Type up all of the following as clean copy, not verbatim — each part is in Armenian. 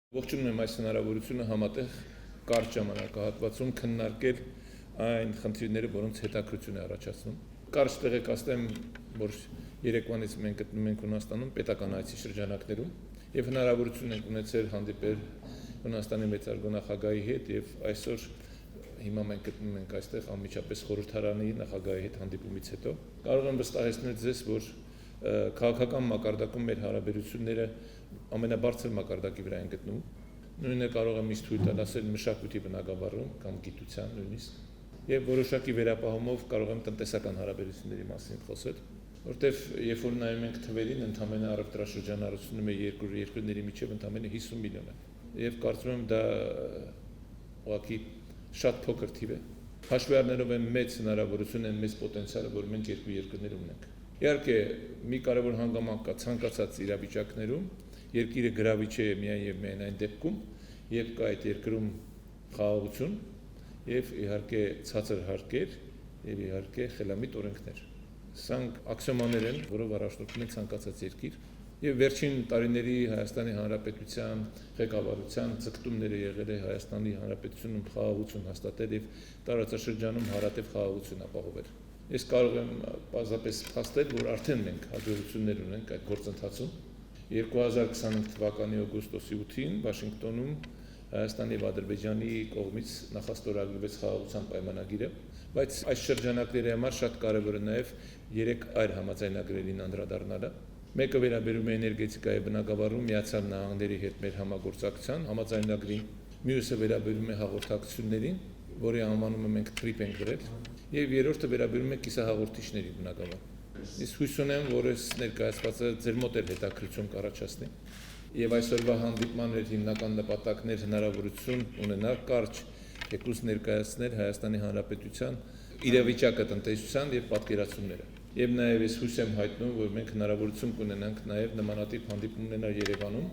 Ողջունում եմ այս հնարավորությունը համատեղ կարճ ժամանակահատվածում քննարկել այն խնդիրները, որոնց հետաքրքրություն է առաջացնում։ Կարճ տեղեկացնեմ, որ երեկվանից մենք գտնվում ենք Հունաստանում պետական այցի շրջանակներում եւ հնարավորություն ենք ունեցել հանդիպել Հունաստանի մեծարգո նախագահի հետ եւ այսօր հիմա մենք գտնվում ենք այստեղ անմիջապես խորհրդարանի նախագահի հետ հանդիպումից հետո։ Կարող եմ վստահեցնել ձեզ, որ քաղաքական մակարդակում մեր հարաբերությունները ամենաբարձր մակարդակի վրա են գտնվում։ Նույնը կարող եմ ինձ թույլ տալ ասել մշակույթի բնագավառում կամ գիտության նույնիսկ եւ որոշակի վերապահումով կարող եմ տնտեսական հարաբերությունների մասին խոսել, որտեւ երբ որ նայում ենք թվերին, ընդամենը առևտրաշրջանառությունը մեր երկու երկրների միջև ընդամենը 50 միլիոն է եւ կարծում եմ դա ուղղակի շատ փոքր թիվ է։ Հաշվի առնելով այն մեծ հնարավորությունը, այն մեծ պոտենցիալը, որ մենք երկու երկրներ ունենք։ Իհարկե, մի կարևոր հանգամանք կա ցանկացած իրավիճակներում, երկիրը գրավիչ է միայն եւ միայն այն դեպքում, երբ կա այդ երկրում խաղաղություն եւ իհարկե ցածր հարկեր եւ իհարկե խելամիտ օրենքներ։ Սրանք աքսիոմաներ են, որով առաջնորդում է ցանկացած երկիր։ Եվ վերջին տարիների Հայաստանի Հանրապետության ղեկավարության ձգտումները եղել է Հայաստանի Հանրապետությունում խաղաղություն հաստատել եւ տարածաշրջանում հարատև խաղաղություն ապահովել։ Ես կարող եմ պարզապես փաստել, որ արդեն մենք հաջողություններ ունենք այդ գործընթացում։ 2025 թվականի օգոստոսի 8-ին Վաշինգտոնում Հայաստանի եւ Ադրբեջանի կողմից նախաստորագրվեց խաղաղության պայմանագիրը, բայց այս շրջանակների համար շատ կարևոր է նաեւ 3 այլ համաձայնագրերին անդրադառնալը։ Մեկը վերաբերում է էներգետիկայի բնագավառում Միացյալ Նահանգների հետ մեր համագործակցության համաձայնագրին, մյուսը վերաբերում է հաղորդակցություններին, որի անվանումը մենք TRIP ենք գրել, եւ երրորդը վերաբերում է կիսահաղորդիչների բնագավառ։ Ես հույս ունեմ, որ այս ներկայացվածը ձեր մոտ էլ հետաքրքրություն կառաջացնի եւ այսօրվա հանդիպման մեր հիմնական նպատակն էր հնարավորություն ունենալ կարճ եկուս ներկայացնել Հայաստանի Հանրապետության իրավիճակը տնտեսության եւ պատկերացումները։ Եվ նաեւ ես հույս եմ հայտնում, որ մենք հնարավորություն կունենանք նաեւ նմանատիպ հանդիպում ունենալ Երևանում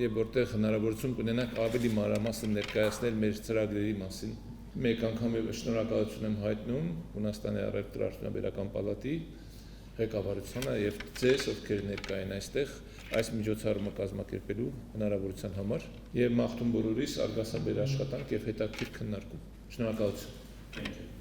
եւ որտեղ հնարավորություն կունենանք ավելի մանրամասն ներկայացնել մեր ծրագրերի մասին։ Մեկ անգամ եւ շնորհակալություն եմ հայտնում Հունաստանի առևտրաարդյունաբերական պալատի ղեկավարությանը եւ ձեզ, ովքեր ներկա են այստեղ, այս միջոցառումը կազմակերպելու հնարավորության համար եւ մաղթում բոլորիս արգասաբեր աշխատանք եւ հետաքրքիր քննարկում։ Շնորհակալություն։